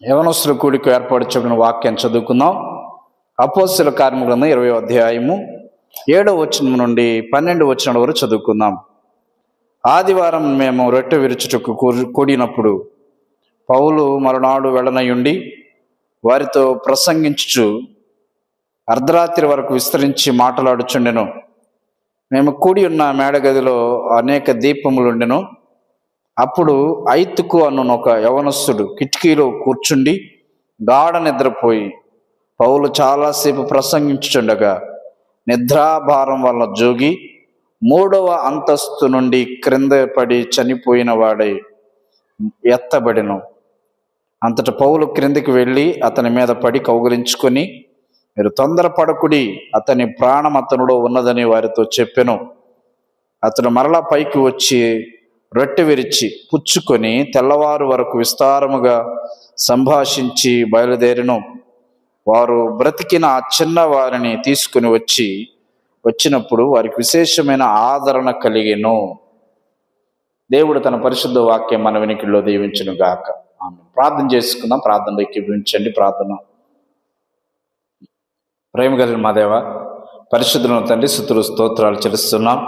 యవనస్తుల కూడిక ఏర్పాటు చేయబడిన వాక్యం చదువుకుందాం. అపోస్తలుల కార్యముల గ్రంథం 20వ అధ్యాయము 7వ వచనం నుండి 12వ వచనం వరకు చదువుకుందాం. ఆదివారం మేము రొట్టె విరుచుటకు కూడినప్పుడు పౌలు మరునాడు వెళ్ళనయుండి వారితో ప్రసంగించుచు అర్ధరాత్రి వరకు విస్తరించి మాట్లాడుచుండెను. మేము కూడి ఉన్న మేడగదిలో అనేక దీపములుండెను. అప్పుడు ఐతుకు అన్న ఒక యవనస్తుడు కిటికీలో కూర్చుండి గాఢ నిద్రపోయి పౌలు చాలాసేపు ప్రసంగించుచుండగా నిద్రాభారం వల్ల జోగి 3వ అంతస్తు నుండి క్రింద పడి చనిపోయిన వాడై ఎత్తబడెను. అంతట పౌలు క్రిందికి వెళ్ళి అతని మీద పడి కౌగిలించుకొని, మీరు తొందరపడకుడి, అతని ప్రాణం అతనిలో ఉన్నదని వారితో చెప్పెను. అతడు మరలా పైకి వచ్చి రొట్టె విరిచి పుచ్చుకొని తెల్లవారు వరకు విస్తారముగా సంభాషించి బయలుదేరెను. వారు బ్రతికిన ఆ చిన్న వారిని తీసుకుని వచ్చినప్పుడు వారికి విశేషమైన ఆదరణ కలిగెను. దేవుడు తన పరిశుద్ధ వాక్యం మన వినికిడిలో దీవించును గాక. ఆమేన్. ప్రార్థన చేసుకుందాం. ప్రార్థనలో ఎక్కించండి. ప్రార్థన. ప్రేమ కలిగిన మా దేవ, పరిశుద్ధులను తండ్రి, స్తుతులు స్తోత్రాలు చెల్లిస్తున్నాం.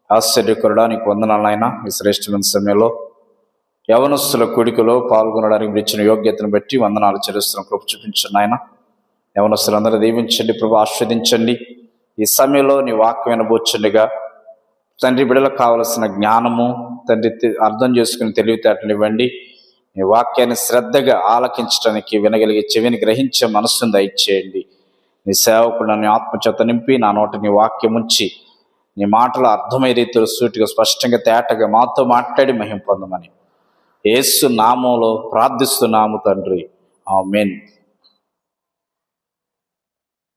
ఆశ్చర్యకరుడా, నీకు వందనాలు నాయనా. ఈ శ్రేష్టమైన సమయంలో యవనస్తుల కూడికలో పాల్గొనడానికి ఇచ్చిన యోగ్యతను బట్టి వందనాలు చెల్లిస్తున్నాం. కృప చూపించండి నాయన. యవనస్తులందరూ దీవించండి ప్రభు, ఆస్వాదించండి. ఈ సమయంలో నీ వాక్యం వినబోచుండగా తండ్రి, బిడ్డలకు కావలసిన జ్ఞానము తండ్రి అర్థం చేసుకుని తెలివితేటలు ఇవ్వండి. నీ వాక్యాన్ని శ్రద్ధగా ఆలకించడానికి వినగలిగే చెవిని గ్రహించే మనస్సును దయచేయండి. నీ సేవకుడు నీ ఆత్మచేత నింపి నా నోట నీ వాక్యం ఉంచి నీ మాటలు అర్థమయ్యే రీతిలో సూటిగా స్పష్టంగా తేటగా మాతో మాట్లాడి మహిమ పొందమని యేసు నామంలో ప్రార్థిస్తున్నాము తండ్రి. ఆమేన్.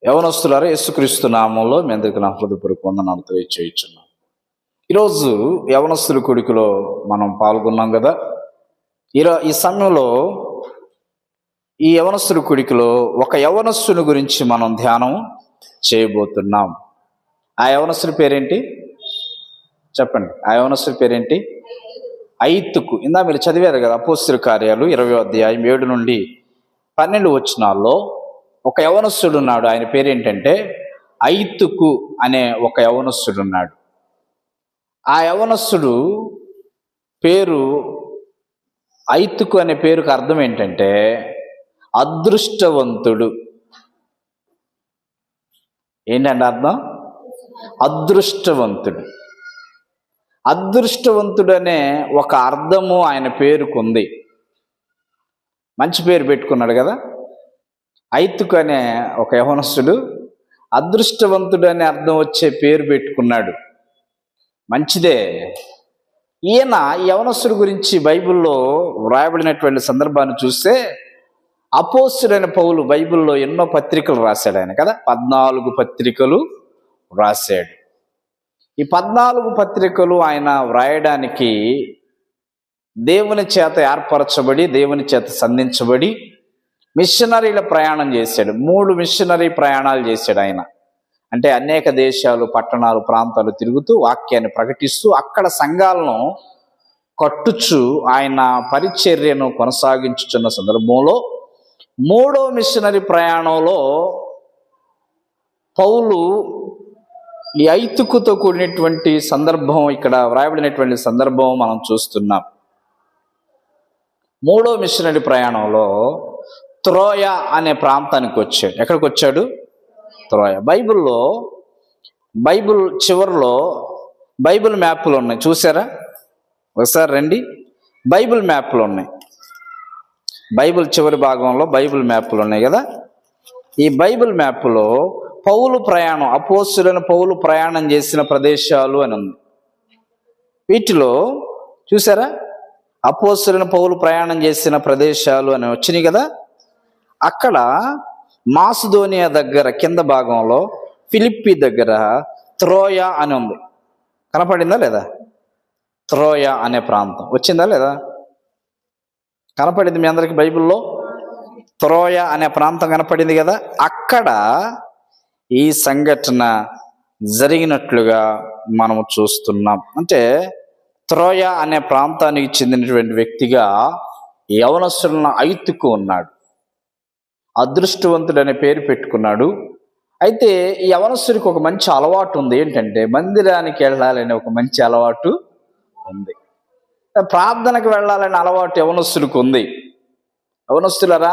యవనస్తులారా, యేసుక్రీస్తు నామంలో మీ అందరికీ నా హృదయపూర్వక వందనాలు తెలియజేయుచున్నాం. ఈరోజు యవనస్తుల కూడికలో మనం పాల్గొన్నాం కదా. ఈ సమయంలో ఈ యవనస్తుల కూడికలో ఒక యవనస్తుని గురించి మనం ధ్యానం చేయబోతున్నాం. ఆ యవనస్తుడి పేరేంటి చెప్పండి? ఆ యవనస్తుడి పేరేంటి? ఐతుకు. ఇందా మీరు చదివారు కదా, అపోస్తలుల కార్యాలు 20వ అధ్యాయం 7 నుండి 12 వచనాల్లో ఒక యవనస్తుడు ఉన్నాడు. ఆయన పేరేంటంటే ఐతుకు అనే ఒక యవనస్తుడు ఉన్నాడు. ఆ యవనస్తుడు పేరు, ఐతుకు అనే పేరుకు అర్థం ఏంటంటే అదృష్టవంతుడు. ఏంటంటే అర్థం? అదృష్టవంతుడు. అదృష్టవంతుడు అనే ఒక అర్థము ఆయన పేరుకుంది. మంచి పేరు పెట్టుకున్నాడు కదా. ఐతుకు అనే ఒక యవనస్తుడు అదృష్టవంతుడు అనే అర్థం వచ్చే పేరు పెట్టుకున్నాడు. మంచిదే. ఈయన యవనస్తుడి గురించి బైబిల్లో వ్రాయబడినటువంటి సందర్భాన్ని చూస్తే అపోస్తలుడైన పౌలు బైబిల్లో ఎన్నో పత్రికలు రాశాడు ఆయన కదా. 14 పత్రికలు రాశాడు. ఈ 14 పత్రికలు ఆయన వ్రాయడానికి దేవుని చేత ఏర్పరచబడి, దేవుని చేత సంధించబడి మిషనరీల ప్రయాణం చేశాడు. 3 మిషనరీ ప్రయాణాలు చేశాడు ఆయన. అంటే అనేక దేశాలు, పట్టణాలు, ప్రాంతాలు తిరుగుతూ వాక్యాన్ని ప్రకటిస్తూ అక్కడ సంఘాలను కట్టుచు ఆయన పరిచర్యను కొనసాగించుచున్న సందర్భంలో 3వ మిషనరీ ప్రయాణంలో పౌలు ఈ ఐతుకుతో కూడినటువంటి సందర్భం, ఇక్కడ వ్రాయబడినటువంటి సందర్భం మనం చూస్తున్నాం. 3వ మిషనరీ ప్రయాణంలో త్రోయ అనే ప్రాంతానికి వచ్చాడు. ఎక్కడికి వచ్చాడు? త్రోయ. బైబిల్ చివరిలో బైబిల్ మ్యాప్లు ఉన్నాయి, చూసారా? ఒకసారి రండి. బైబిల్ మ్యాప్లు ఉన్నాయి. బైబిల్ చివరి భాగంలో బైబిల్ మ్యాప్లు ఉన్నాయి కదా. ఈ బైబిల్ మ్యాప్లో పౌలు ప్రయాణం, అపోస్తలుడైన పౌలు ప్రయాణం చేసిన ప్రదేశాలు అని ఉంది. వీటిలో చూసారా, అపోస్తలుడైన పౌలు ప్రయాణం చేసిన ప్రదేశాలు అని వచ్చినాయి కదా. అక్కడ మాసిదోనియా దగ్గర కింద భాగంలో ఫిలిప్పి దగ్గర త్రోయ అని ఉంది. కనపడిందా లేదా? త్రోయ అనే ప్రాంతం వచ్చిందా లేదా? కనపడింది మీ అందరికి బైబిల్లో. త్రోయ అనే ప్రాంతం కనపడింది కదా. అక్కడ ఈ సంఘటన జరిగినట్లుగా మనము చూస్తున్నాం. అంటే త్రోయ అనే ప్రాంతానికి చెందినటువంటి వ్యక్తిగా ఈ యవనస్తులను ఐతుకు ఉన్నాడు. అదృష్టవంతుడు అనే పేరు పెట్టుకున్నాడు. అయితే ఈ యవనస్తుడికి ఒక మంచి అలవాటు ఉంది. ఏంటంటే మందిరానికి వెళ్ళాలనే ఒక మంచి అలవాటు ఉంది. ప్రార్థనకు వెళ్ళాలనే అలవాటు యవనస్తుడికి ఉంది. యవనస్తులరా,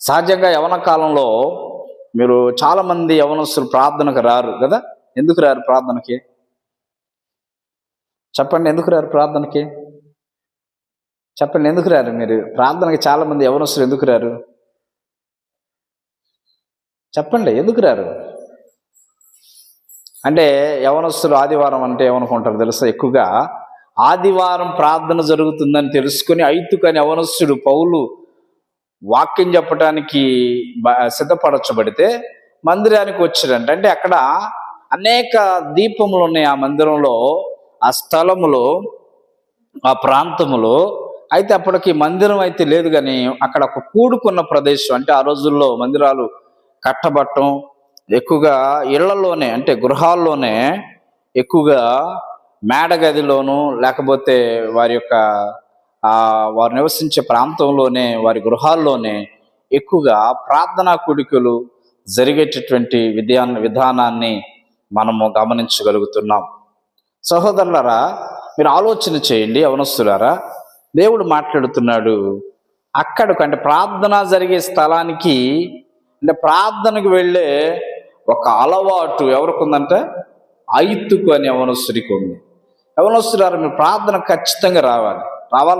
సహజంగా యవన కాలంలో మీరు చాలామంది యవనస్తులు ప్రార్థనకు రారు కదా. ఎందుకు రారు ప్రార్థనకి? చెప్పండి, ఎందుకు రారు ప్రార్థనకి? చెప్పండి, ఎందుకు రారు? మీరు ప్రార్థనకి చాలామంది యవనస్తులు ఎందుకు రారు? చెప్పండి, ఎందుకు రారు? అంటే యవనస్తులు ఆదివారం అంటే ఏమనుకుంటారు తెలుసా? ఎక్కువగా ఆదివారం ప్రార్థన జరుగుతుందని తెలుసుకుని ఐతుకని యవనస్తుడు పౌలు వాక్యం చెప్పడానికి సిద్ధపరచబడితే మందిరానికి వచ్చాడంట. అంటే అక్కడ అనేక దీపములు ఉన్నాయి ఆ మందిరంలో, ఆ స్థలములో, ఆ ప్రాంతములో. అయితే అప్పటికి మందిరం అయితే లేదు, కానీ అక్కడ ఒక కూడుకున్న ప్రదేశం. అంటే ఆ రోజుల్లో మందిరాలు కట్టబట్టం ఎక్కువగా ఇళ్లలోనే, అంటే గృహాల్లోనే ఎక్కువగా మేడగదిలోను, లేకపోతే వారి యొక్క వారు నివసించే ప్రాంతంలోనే, వారి గృహాల్లోనే ఎక్కువగా ప్రార్థనా కూడికలు జరిగేటటువంటి విధానాన్ని మనము గమనించగలుగుతున్నాం. సహోదరులారా, మీరు ఆలోచన చేయండి. యవనస్తులారా, దేవుడు మాట్లాడుతున్నాడు అక్కడికి, అంటే ప్రార్థన జరిగే స్థలానికి, అంటే ప్రార్థనకు వెళ్ళే ఒక అలవాటు ఎవరికి ఉందంటే ఐతుకు అనే యవనస్తుడికి ఉంది. యవనస్తులారా, మీరు ప్రార్థన ఖచ్చితంగా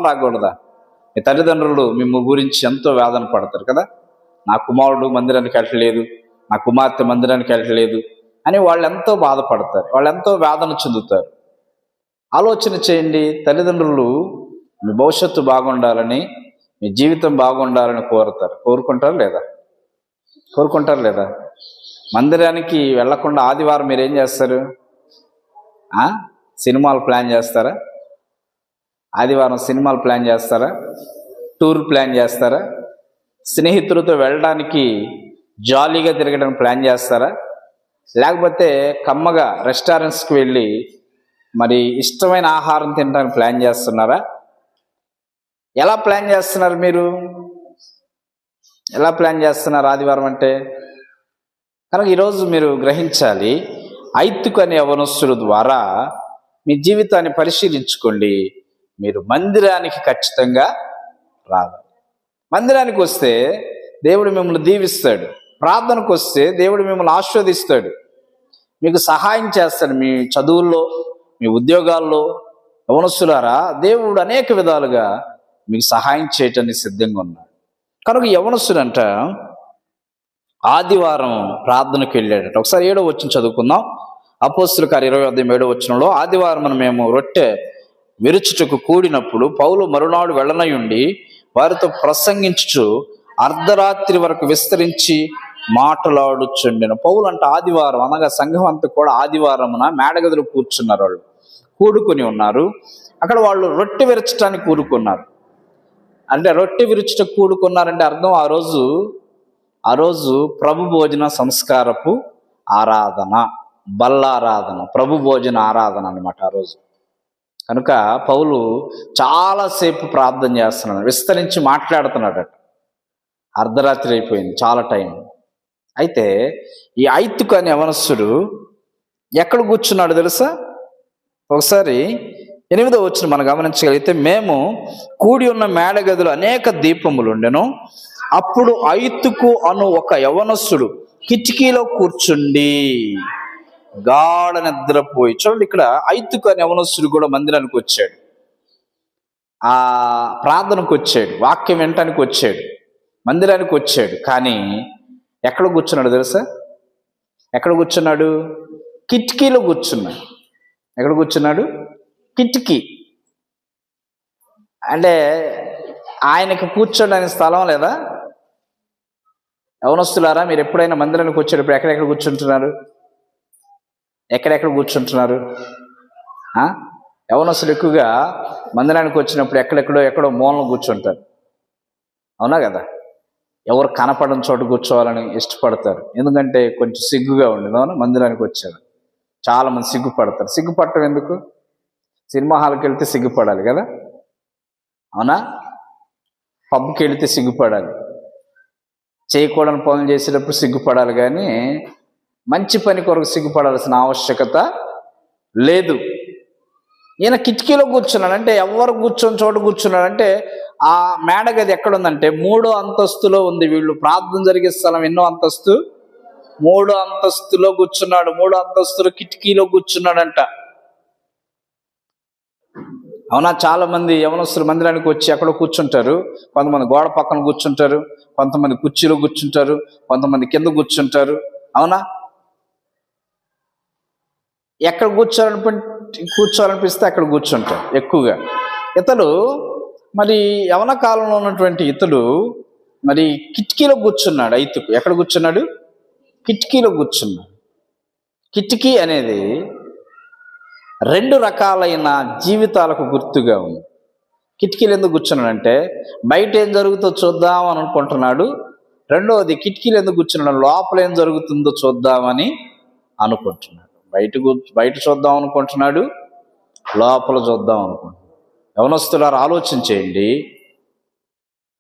రాకూడదా? మీ తల్లిదండ్రులు మిమ్మ గురించి ఎంతో వేదన పడతారు కదా. నా కుమారుడు మందిరానికి వెళ్ళలేదు, నా కుమార్తె మందిరానికి వెళ్ళలేదు అని వాళ్ళు ఎంతో బాధపడతారు, వాళ్ళు ఎంతో వేదన చెందుతారు. ఆలోచన చేయండి, తల్లిదండ్రులు మీ భవిష్యత్తు బాగుండాలని, మీ జీవితం బాగుండాలని కోరుకుంటారు లేదా? మందిరానికి వెళ్లకుండా ఆదివారం మీరు ఏం చేస్తారు? సినిమాలు ప్లాన్ చేస్తారా? ఆదివారం సినిమాలు ప్లాన్ చేస్తారా? టూర్ ప్లాన్ చేస్తారా? స్నేహితులతో వెళ్ళడానికి, జాలీగా తిరగడానికి ప్లాన్ చేస్తారా? లేకపోతే కమ్మగా రెస్టారెంట్స్కి వెళ్ళి మరి ఇష్టమైన ఆహారం తినడానికి ప్లాన్ చేస్తున్నారా? ఎలా ప్లాన్ చేస్తున్నారు? మీరు ఎలా ప్లాన్ చేస్తున్నారు ఆదివారం అంటే? కనుక ఈరోజు మీరు గ్రహించాలి, ఐతుకు అనే యవనస్తుడు ద్వారా మీ జీవితాన్ని పరిశీలించుకోండి. మీరు మందిరానికి ఖచ్చితంగా రావాలి. మందిరానికి వస్తే దేవుడు మిమ్మల్ని దీవిస్తాడు. ప్రార్థనకు వస్తే దేవుడు మిమ్మల్ని ఆశీర్వదిస్తాడు, మీకు సహాయం చేస్తాడు. మీ చదువుల్లో, మీ ఉద్యోగాల్లో యవనస్తులారా, దేవుడు అనేక విధాలుగా మీకు సహాయం చేయటానికి సిద్ధంగా ఉన్నాడు. కనుక యవనస్తుడంట ఆదివారం ప్రార్థనకు వెళ్ళాడట. ఒకసారి 7వ వచనం చదువుకుందాం. అపోస్తుల కార్యం 20:7వ వచనంలో, ఆదివారం మేము రొట్టె విరుచుటకు కూడినప్పుడు పౌలు మరునాడు వెళ్ళనయుండి వారితో ప్రసంగించుచు అర్ధరాత్రి వరకు విస్తరించి మాట్లాడుచుండెను. పౌలు అంటే ఆదివారం అనగా సంఘం అంతా కూడా ఆదివారమున మేడగదిలో కూర్చున్నారు. వాళ్ళు కూడుకొని ఉన్నారు. అక్కడ వాళ్ళు రొట్టె విరచడానికి కూడుకున్నారు. అంటే రొట్టె విరుచుటకు కూడుకున్నారంటే అర్థం ఆ రోజు ప్రభు భోజన సంస్కారపు ఆరాధన, బల్లారాధన, ప్రభు భోజన ఆరాధన అన్నమాట ఆ రోజు. కనుక పౌలు చాలాసేపు ప్రార్థన చేస్తున్నాడు, విస్తరించి మాట్లాడుతున్నాడట. అర్ధరాత్రి అయిపోయింది, చాలా టైం. అయితే ఈ ఐతుకు అనే యవనస్తుడు ఎక్కడ కూర్చున్నాడు తెలుసా? ఒకసారి 8వ వచనం మనం గమనించగలిగితే, మేము కూడి ఉన్న మేడగదిలో అనేక దీపములు ఉండెను. అప్పుడు ఐతుకు అను ఒక యవనస్తుడు కిటికీలో కూర్చుండి గాఢ నిద్రపోయి. చూడండి, ఇక్కడ ఐతుకు అనే యవనస్తుడు కూడా మందిరానికి వచ్చాడు, ఆ ప్రార్థనకు వచ్చాడు, వాక్యం వినటానికి వచ్చాడు, మందిరానికి వచ్చాడు. కానీ ఎక్కడ కూర్చున్నాడు తెలుసా? ఎక్కడ కూర్చున్నాడు? కిటికీలో కూర్చున్నాడు. ఎక్కడ కూర్చున్నాడు? కిటికీ. అంటే ఆయనకు కూర్చోడానికి స్థలం లేదా? యవనస్తులారా, మీరు ఎప్పుడైనా మందిరానికి వచ్చేటప్పుడు ఎక్కడెక్కడ కూర్చుంటున్నారు? ఎక్కడెక్కడ కూర్చుంటున్నారు? యవనస్తులు ఎక్కువగా మందిరానికి వచ్చినప్పుడు ఎక్కడో మూలను కూర్చుంటారు, అవునా కదా? ఎవరు కనపడని చోట కూర్చోవాలని ఇష్టపడతారు, ఎందుకంటే కొంచెం సిగ్గుగా ఉండదు. అవునా? మందిరానికి వచ్చారు చాలా మంది సిగ్గుపడతారు. సిగ్గుపడటం ఎందుకు? సినిమా హాల్కి వెళ్తే సిగ్గుపడాలి కదా, అవునా? పబ్కి వెళితే సిగ్గుపడాలి, చేయకూడని పనులు చేసేటప్పుడు సిగ్గుపడాలి, కానీ మంచి పని కొరకు సిగ్గుపడాల్సిన ఆవశ్యకత లేదు. ఈయన కిటికీలో కూర్చున్నాడు. అంటే ఎవరు కూర్చొని చోట కూర్చున్నాడంటే ఆ మేడగది ఎక్కడుందంటే 3వ అంతస్తులో ఉంది. వీళ్ళు ప్రార్థన జరిగే స్థలం ఎన్నో అంతస్తు? 3వ అంతస్తులో కూర్చున్నాడు. 3వ అంతస్తులో కిటికీలో కూర్చున్నాడంట. అవునా? చాలా మంది యవనస్తులు మందిరానికి వచ్చి ఎక్కడో కూర్చుంటారు. కొంతమంది గోడ పక్కన కూర్చుంటారు, కొంతమంది కుర్చీలో కూర్చుంటారు, కొంతమంది కింద కూర్చుంటారు. అవునా? ఎక్కడ కూర్చోవాలనిపిస్తే అక్కడ కూర్చుంటారు ఎక్కువగా. ఇతడు మరి యవన కాలంలో ఉన్నటువంటి ఇతడు మరి కిటికీలో కూర్చున్నాడు. ఐతుకు ఎక్కడ కూర్చున్నాడు? కిటికీలో కూర్చున్నాడు. కిటికీ అనేది 2 రకాలైన జీవితాలకు గుర్తుగా ఉంది. కిటికీలు ఎందుకు కూర్చున్నాడంటే బయట ఏం జరుగుతుందో చూద్దాం అని అనుకుంటున్నాడు. రెండవది, కిటికీలు ఎందుకు కూర్చున్నాడు? లోపల ఏం జరుగుతుందో చూద్దామని అనుకుంటున్నాడు. బయట చూద్దాం అనుకుంటున్నాడు, లోపల చూద్దాం అనుకుంటున్నాడు. యవనస్తులారా ఆలోచన చేయండి.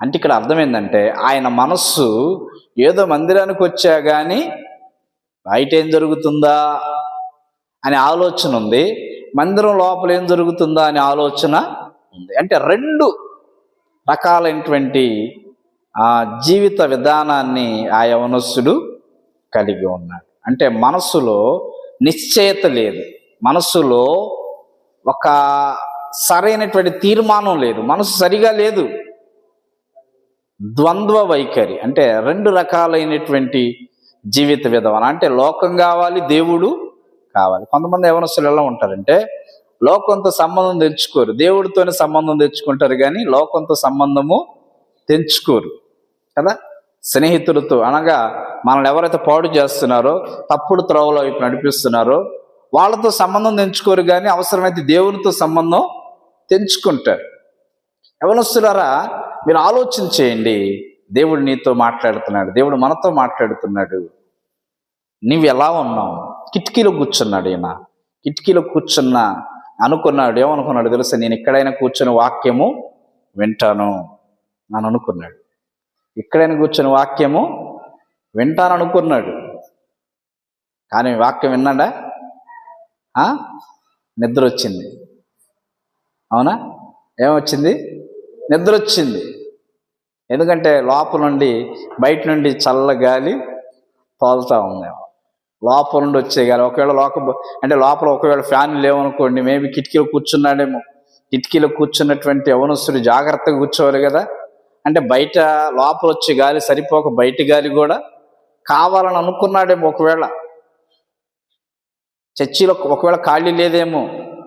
అంటే ఇక్కడ అర్థం ఏంటంటే ఆయన మనస్సు ఏదో మందిరానికి వచ్చా కానీ బయట ఏం జరుగుతుందా అనే ఆలోచన ఉంది, మందిరం లోపల ఏం జరుగుతుందా అనే ఆలోచన ఉంది. అంటే 2 రకాలైనటువంటి జీవిత విధానాన్ని ఆ యవనస్తుడు కలిగి ఉన్నాడు. అంటే మనస్సులో నిశ్చయత లేదు, మనస్సులో ఒక సరైనటువంటి తీర్మానం లేదు, మనసు సరిగా లేదు. ద్వంద్వ వైఖరి అంటే 2 రకాలైనటువంటి జీవిత విధానం. అంటే లోకం కావాలి, దేవుడు కావాలి. కొంతమంది యవనస్తులు ఎలా ఉంటారంటే లోకంతో సంబంధం తెచ్చుకోరు, దేవుడితోనే సంబంధం తెచ్చుకుంటారు, కానీ లోకంతో సంబంధము తెంచుకోరు కదా. స్నేహితులతో అనగా మనల్ని ఎవరైతే పాడు చేస్తున్నారో, తప్పుడు త్రోవల వైపు నడిపిస్తున్నారో వాళ్ళతో సంబంధం తెంచుకోరు, కానీ అవసరమైతే దేవునితో సంబంధం తెంచుకుంటారు. యవనస్తులారా మీరు ఆలోచన చేయండి. దేవుడు నీతో మాట్లాడుతున్నాడు, దేవుడు మనతో మాట్లాడుతున్నాడు. నీవు ఎలా ఉన్నావు? కిటికీలో కూర్చున్నాడు. ఈయన కిటికీలో కూర్చున్నా అనుకున్నాడు. ఏమనుకున్నాడు తెలుసా? నేను ఎక్కడైనా కూర్చొని వాక్యము వింటాను అని అనుకున్నాడు. ఎక్కడైనా కూర్చొని వాక్యము వింటాను అనుకున్నాడు. కానీ వాక్యం విన్నాడా? నిద్ర వచ్చింది. అవునా? ఏమొచ్చింది? నిద్ర వచ్చింది. ఎందుకంటే లోపల నుండి బయట నుండి చల్ల గాలి తోలుతూ ఉంది, లోపల నుండి వచ్చే గాలి. ఒకవేళ లోపల ఒకవేళ ఫ్యాన్ లేవనుకోండి, మేబీ కిటికీలో కూర్చున్నాడేమో. కిటికీలో కూర్చున్నటువంటి యవనస్తుడు జాగ్రత్తగా కూర్చోవాలి కదా. అంటే బయట లోపల వచ్చే గాలి సరిపోక బయట గాలి కూడా కావాలని అనుకున్నాడేమో. ఒకవేళ చర్చిలో ఒకవేళ ఖాళీ లేదేమో.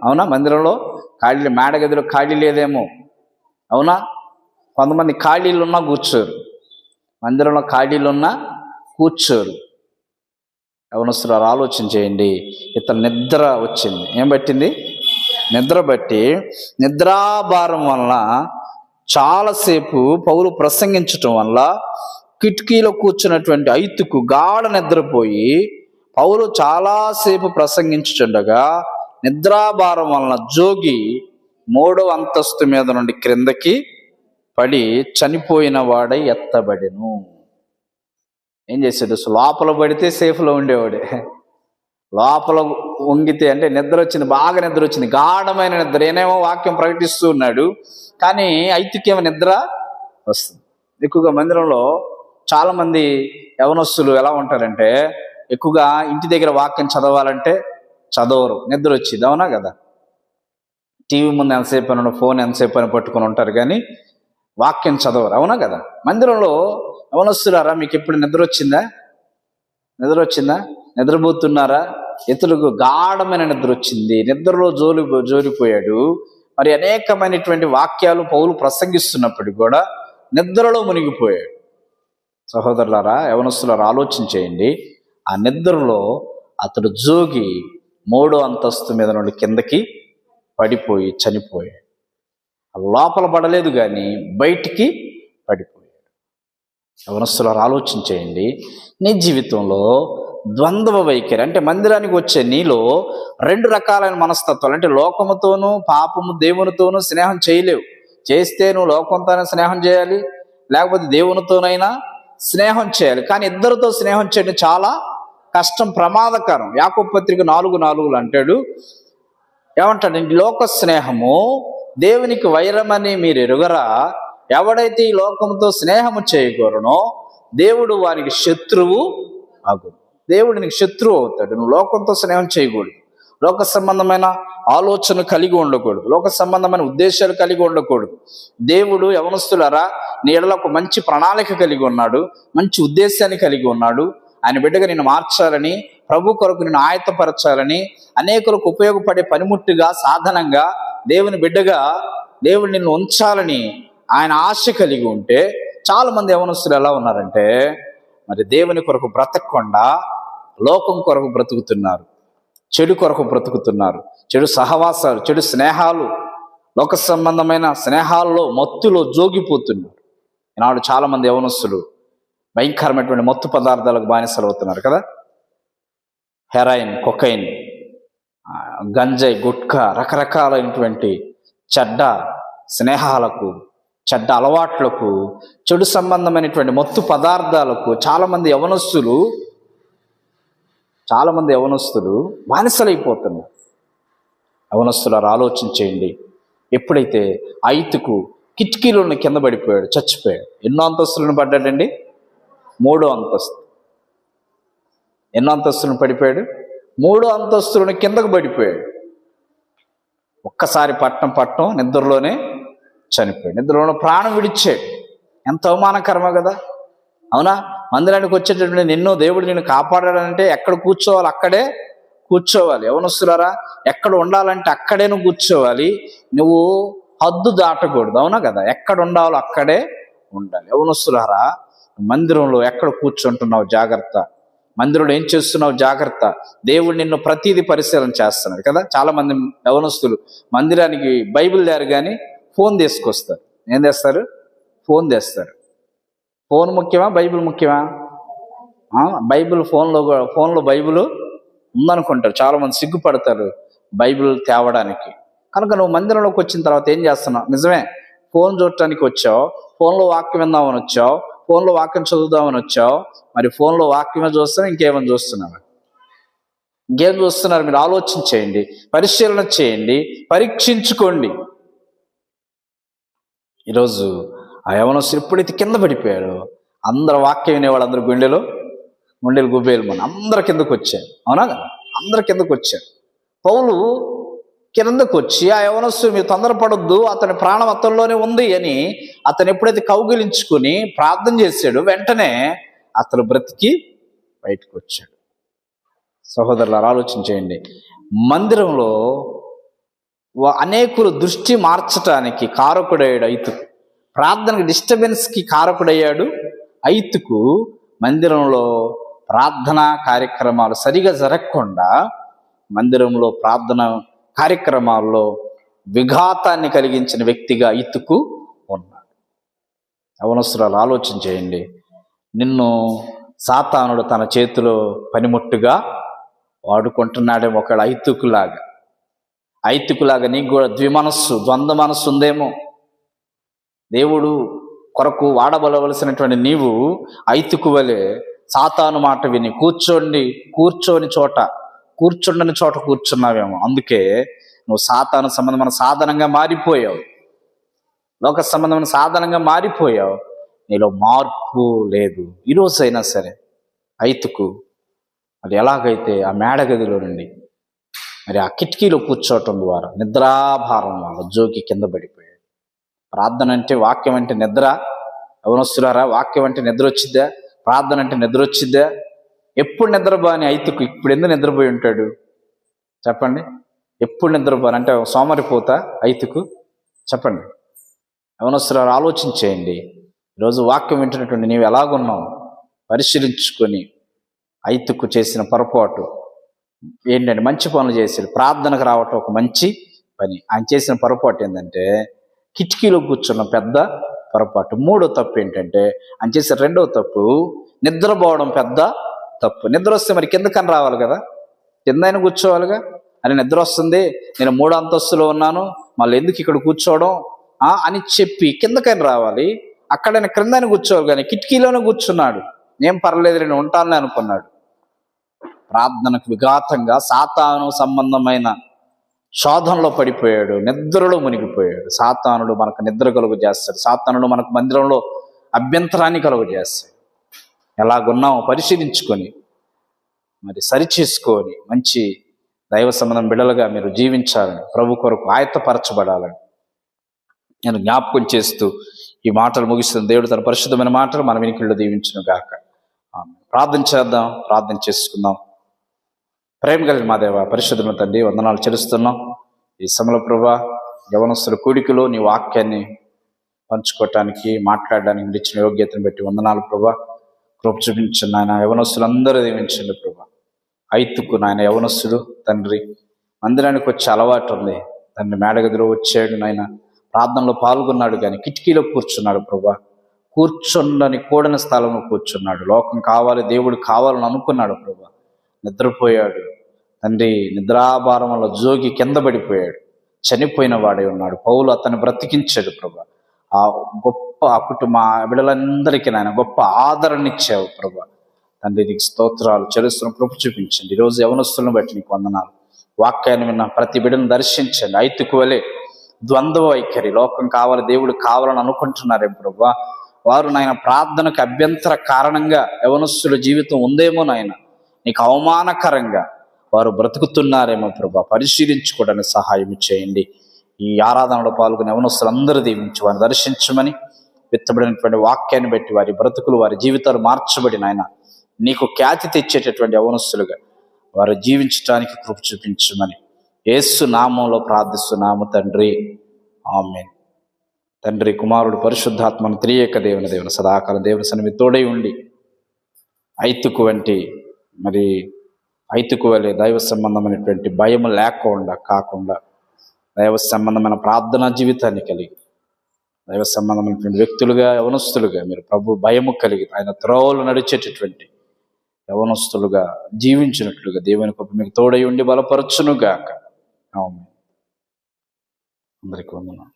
అవునా? మందిరంలో ఖాళీ, మేడగదిలో ఖాళీ లేదేమో. అవునా? కొంతమంది ఖాళీలున్నా కూర్చోరు, మందిరంలో ఖాళీలున్నా కూర్చోరు. యవనస్తులు ఆలోచన చేయండి. ఇతను నిద్ర వచ్చింది. ఏం పట్టింది? నిద్ర బట్టి నిద్రాభారం వలన చాలాసేపు పౌలు ప్రసంగించటం వల్ల కిటికీలో కూర్చున్నటువంటి ఐతుకు గాఢ నిద్రపోయి పౌలు చాలాసేపు ప్రసంగించుచుండగా నిద్రాభారం వలన జోగి 3వ అంతస్తు మీద నుండి క్రిందకి పడి చనిపోయిన వాడై ఎత్తబడెను. ఏం చేశాడు? లోపల పడితే సేఫ్లో ఉండేవాడే, లోపల వంగితే అంటే నిద్ర వచ్చింది, బాగా నిద్ర వచ్చింది, గాఢమైన నిద్ర. ఏనేమో వాక్యం ప్రకటిస్తూ ఉన్నాడు, కానీ ఐతికేమో నిద్ర వస్తుంది. ఎక్కువగా మందిరంలో చాలామంది యవనస్తులు ఎలా ఉంటారంటే ఎక్కువగా ఇంటి దగ్గర వాక్యం చదవాలంటే చదవరు, నిద్ర వచ్చింది. అవునా కదా? టీవీ ముందు ఎంతసేపు అని, ఫోన్ ఎంతసేపు అని పట్టుకొని ఉంటారు, కానీ వాక్యం చదవరు. అవునా కదా? మందిరంలో యవనస్తులారా మీకు ఎప్పుడు నిద్ర వచ్చిందా? నిద్రపోతున్నారా? ఇతరులకు గాఢమైన నిద్ర వచ్చింది, నిద్రలో జోలిపోయాడు. మరి అనేకమైనటువంటి వాక్యాలు పౌలు ప్రసంగిస్తున్నప్పటికీ కూడా నిద్రలో మునిగిపోయాడు. సహోదరులారా, యవనస్తులారా ఆలోచన చేయండి. ఆ నిద్రలో అతడు జోగి 3వ అంతస్తు మీద నుండి కిందకి పడిపోయి చనిపోయాడు. లోపల పడలేదు కానీ బయటికి పడిపోయాడు. యవనస్తులారా ఆలోచన చేయండి. నీ జీవితంలో ద్వంద్వ వైఖరి అంటే మందిరానికి వచ్చే నీలో 2 రకాలైన మనస్తత్వాలు. అంటే లోకముతోనూ పాపము దేవునితోనూ స్నేహం చేయలేవు. చేస్తే నువ్వు లోకంతోనే స్నేహం చేయాలి, లేకపోతే దేవునితోనైనా స్నేహం చేయాలి. కానీ ఇద్దరితో స్నేహం చేయడం చాలా కష్టం, ప్రమాదకరం. యాకోబు పత్రిక 4:4 అంటాడు, ఏమంటాడండి, లోక స్నేహము దేవునికి వైరమని మీరు ఎరుగరా? ఎవడైతే ఈ లోకంతో స్నేహము చేయకూరనో దేవుడు వారికి శత్రువు అగు. దేవుడు నీకు శత్రువు అవుతాడు. నువ్వు లోకంతో స్నేహం చేయకూడదు. లోక సంబంధమైన ఆలోచన కలిగి ఉండకూడదు. లోక సంబంధమైన ఉద్దేశాలు కలిగి ఉండకూడదు. దేవుడు యవనస్తులారా నీ ఎడల ఒక మంచి ప్రణాళిక కలిగి ఉన్నాడు, మంచి ఉద్దేశాన్ని కలిగి ఉన్నాడు. ఆయన బిడ్డగా నిన్ను మార్చాలని, ప్రభు కొరకు నిన్ను ఆయత్తపరచాలని, అనేకులకు ఉపయోగపడే పనిముట్టుగా, సాధనంగా, దేవుని బిడ్డగా దేవుడు నిన్ను ఉంచాలని ఆయన ఆశ కలిగి ఉంటే, చాలా మంది యవనస్తులు ఎలా ఉన్నారంటే మరి దేవుని కొరకు బ్రతకకుండా లోకం కొరకు బ్రతుకుతున్నారు, చెడు కొరకు బ్రతుకుతున్నారు. చెడు సహవాసాలు, చెడు స్నేహాలు, లోక సంబంధమైన స్నేహాల్లో మత్తులో జోగిపోతున్నారు. ఈనాడు చాలా మంది యవనస్తులు భయంకరమైనటువంటి మత్తు పదార్థాలకు బానిసలు అవుతున్నారు కదా. హెరాయిన్, కొకైన్, గంజాయి, గుట్కా, రకరకాలైనటువంటి చెడ్డ స్నేహాలకు, చెడ్డ అలవాట్లకు, చెడు సంబంధమైనటువంటి మత్తు పదార్థాలకు చాలామంది యవనస్తులు బానిసలైపోతున్నారు. యవనస్తులారు ఆలోచించేయండి. ఎప్పుడైతే ఐతుకు కిటికీలను కింద పడిపోయాడు, చచ్చిపోయాడు. ఎన్నో అంతస్తులను పడ్డాడండి? 3వ అంతస్తు. ఎన్నో అంతస్తులను పడిపోయాడు? 3వ అంతస్తులను కిందకు పడిపోయాడు. ఒక్కసారి పట్టం నిద్రలోనే చనిపోయాడు. నిద్రలోనే ప్రాణం విడిచాడు. ఎంత అవమానకరమా కదా, అవునా? మందిరానికి వచ్చేటటువంటి దేవుడు నిన్ను కాపాడాడంటే ఎక్కడ కూర్చోవాలి అక్కడే కూర్చోవాలి. యవనస్తులారా, ఎక్కడ ఉండాలంటే అక్కడే నువ్వు కూర్చోవాలి. నువ్వు హద్దు దాటకూడదు, అవునా కదా? ఎక్కడ ఉండాలో అక్కడే ఉండాలి. యవనస్తులారా, మందిరంలో ఎక్కడ కూర్చుంటున్నావు జాగ్రత్త, మందిరంలో ఏం చేస్తున్నావు జాగ్రత్త. దేవుడు నిన్ను ప్రతిదీ పరిశీలన చేస్తున్నాడు కదా. చాలా మంది యవనస్తులు మందిరానికి బైబిల్ లేరు కానీ ఫోన్ తీసుకొస్తారు. ఏం చేస్తారు? ఫోన్ తెస్తారు. ఫోన్ ముఖ్యమా, బైబిల్ ముఖ్యమా? ఫోన్లో బైబిల్ ఉందనుకుంటారు. చాలామంది సిగ్గుపడతారు బైబిల్ తేవడానికి. కనుక నువ్వు మందిరంలోకి వచ్చిన తర్వాత ఏం చేస్తున్నావు? నిజమే, ఫోన్ చూడటానికి వచ్చావు, ఫోన్లో వాక్యం విందామని వచ్చావు, ఫోన్లో వాక్యం చదువుదామని వచ్చావు. మరి ఫోన్లో వాక్యమే చూస్తున్నావు, ఇంకేమని చూస్తున్నావు? ఇంకేం చూస్తున్నారు? మీరు ఆలోచించేయండి, పరిశీలన చేయండి, పరీక్షించుకోండి. ఈరోజు ఆ యవనస్తుడు ఎప్పుడైతే కింద పడిపోయాడో అందరు వాక్యం వినేవాళ్ళు అందరు గుండెలు గుబేలు అందరు కిందకు వచ్చారు, అవునా? అందరు కిందకు వచ్చారు. పౌలు కిందకు వచ్చి ఆ యవనస్తుడు మీరు తొందరపడొద్దు, అతని ప్రాణం అతనిలోనే ఉంది అని అతను ఎప్పుడైతే కౌగిలించుకుని ప్రార్థన చేశాడు, వెంటనే అతను బ్రతికి బయటకు వచ్చాడు. సహోదరులారా, ఆలోచించేయండి. మందిరంలో అనేకులు దృష్టి మార్చటానికి కారకుడయ్యాడు ఐతుకు. ప్రార్థనకి డిస్టర్బెన్స్కి కారకుడయ్యాడు ఐతుకు. మందిరంలో ప్రార్థనా కార్యక్రమాలు సరిగా జరగకుండా మందిరంలో ప్రార్థన కార్యక్రమాల్లో విఘాతాన్ని కలిగించిన వ్యక్తిగా ఐతుకు ఉన్నాడు. యవనస్తురాలు ఆలోచించేయండి. నిన్ను సాతానుడు తన చేతిలో పనిముట్టుగా వాడుకుంటున్నాడేమో. ఒకవేళ ఐతుకులాగా నీకు కూడా ద్వంద్వ మనస్సు ఉందేమో. దేవుడు కొరకు వాడబలవలసినటువంటి నీవు ఐతుకు వలె సాతాను మాట విని కూర్చొని చోట కూర్చున్నావేమో. అందుకే నువ్వు సాతాను సంబంధమైన సాధనంగా మారిపోయావు, లోక సంబంధమైన సాధనంగా మారిపోయావు. నీలో మార్పు లేదు. ఈరోజైనా సరే ఐతుకు అది ఎలాగైతే ఆ మేడగదిలో నుండి మరి ఆ కిటికీలో కూర్చోవటం ద్వారా నిద్రాభారం వల్ల జోకి కింద పడిపోయాడు. ప్రార్థన అంటే, వాక్యం అంటే నిద్ర? యవనస్తులారా, వాక్యం అంటే నిద్ర వచ్చిద్దా? ప్రార్థన అంటే నిద్ర వచ్చిద్దా? ఎప్పుడు నిద్రపోని ఐతుకు ఇప్పుడు ఎందుకు నిద్రపోయి ఉంటాడు చెప్పండి? ఎప్పుడు నిద్రపోని అంటే సోమరిపోతా ఐతుకు? చెప్పండి. యవనస్తులారా, ఆలోచించేయండి. ఈరోజు వాక్యం వింటున్నటువంటి నీవు ఎలాగున్నావు పరిశీలించుకొని. ఐతుకు చేసిన పొరపాటు ఏంటంటే, మంచి పనులు చేశాడు, ప్రార్థనకు రావటం ఒక మంచి పని. ఆయన చేసిన పొరపాటు ఏంటంటే కిటికీలో కూర్చున్న పెద్ద పొరపాటు. 3వ తప్పు ఏంటంటే ఆయన చేసిన 2వ తప్పు నిద్రపోవడం పెద్ద తప్పు. నిద్ర వస్తే మరి కిందకని రావాలి కదా, కిందైనా కూర్చోవాలిగా. అని నిద్ర వస్తుంది, నేను 3వ అంతస్తులో ఉన్నాను, మళ్ళీ ఎందుకు ఇక్కడ కూర్చోవడం అని చెప్పి కిందకని రావాలి. అక్కడ క్రిందని కూర్చోవాలి కానీ కిటికీలోనే కూర్చున్నాడు. ఏం పర్లేదు నేను ఉంటానులే అనుకున్నాడు. ప్రార్థనకు విఘాతంగా సాతాను సంబంధమైన శోధనలో పడిపోయాడు, నిద్రలో మునిగిపోయాడు. సాతానుడు మనకు నిద్ర కలుగు చేస్తాడు, సాతానుడు మనకు మందిరంలో అభ్యంతరాన్ని కలుగు చేస్తాడు. ఎలాగున్నామో పరిశీలించుకొని మరి సరిచేసుకొని మంచి దైవ సంబంధం బిడ్డలుగా మీరు జీవించాలని, ప్రభు కొరకు ఆయత్తపరచబడాలని నేను జ్ఞాపకం చేస్తూ ఈ మాటలు ముగిస్తున్న దేవుడు తన పరిశుద్ధమైన మాటలు మన వినికిళ్ళు దీవించును గాక. ప్రార్థన చేద్దాం, ప్రార్థన చేసుకుందాం. ప్రేమ కలిగిన మా దేవ, పరిశుద్ధమైన తండ్రి, వందనాలు చెల్లిస్తున్నాం. ఈ సమయంలో ప్రభా యవనస్తుల కూడికలో నీ వాక్యాన్ని పంచుకోవటానికి, మాట్లాడడానికి మీరు ఇచ్చిన యోగ్యతను బట్టి వందనాలు ప్రభా. కృప చూపించండి నాయన. యవనస్తులందరూ దీవించండి ప్రభా. ఐతుకు నాయన యవనస్తుడు తండ్రి మందిరానికి వచ్చే అలవాటు ఉంది తండ్రి. మేడగదిలో వచ్చాడు నాయన, ప్రార్థనలో పాల్గొన్నాడు కానీ కిటికీలో కూర్చున్నాడు ప్రభా. కూర్చుండని కూడని స్థలంలో కూర్చున్నాడు. లోకం కావాలి, దేవుడు కావాలని అనుకున్నాడు ప్రభా. నిద్రపోయాడు తండ్రి. నిద్రాభారం వల్ల జోగి కింద పడిపోయాడు, చనిపోయిన వాడే ఉన్నాడు. పౌలు అతన్ని బ్రతికించాడు ప్రభా. ఆ గొప్ప కుటుంబ బిడ్డలందరికీ నాయన గొప్ప ఆదరణ ఇచ్చావు ప్రభా. తండ్రి నీకు స్తోత్రాలు చెల్లిస్తున్న కృప చూపించండి. ఈరోజు యవనస్తులను బట్టి నీకు వందనాలు. వాక్యాన్ని విన్న ప్రతి బిడ్డను దర్శించండి. ఐతుకు వలె ద్వంద్వ వైఖరి, లోకం కావాలి దేవుడు కావాలని అనుకుంటున్నారే ప్రభా. వారు నాయన ప్రార్థనకు అభ్యంతర కారణంగా యవనస్తుల జీవితం ఉందేమో నాయన, నీకు అవమానకరంగా వారు బ్రతుకుతున్నారేమో ప్రభా. పరిశీలించుకోవడానికి సహాయం చేయండి. ఈ ఆరాధనలో పాల్గొనే యవనస్తులందరూ దీవించి వారిని దర్శించమని, విత్తబడినటువంటి వాక్యాన్ని బట్టి వారి బ్రతుకులు, వారి జీవితాలు మార్చబడి నాయన నీకు ఖ్యాతి తెచ్చేటటువంటి యవనస్తులుగా వారు జీవించడానికి కృప చూపించమని యేసు నామంలో ప్రార్థిస్తున్నాము తండ్రి, ఆమేన్. తండ్రి, కుమారుడు, పరిశుద్ధాత్మను త్రియేక దేవుని సదాకాలం దేవుని సన్నిధి తోడై ఉండి ఐతుకు వంటి మరి ఐతుకు వలె దైవ సంబంధమైనటువంటి భయం కాకుండా దైవ సంబంధమైన ప్రార్థనా జీవితాన్ని కలిగి దైవ సంబంధమైనటువంటి వ్యక్తులుగా, యవనస్తులుగా మీరు ప్రభు భయము కలిగి ఆయన త్రోవలు నడిచేటటువంటి యవనస్తులుగా జీవించినట్లుగా దేవుని కృప మీకు తోడై ఉండి బలపరచునుగాక. ఆమేన్. అందరికీ వందనాలు.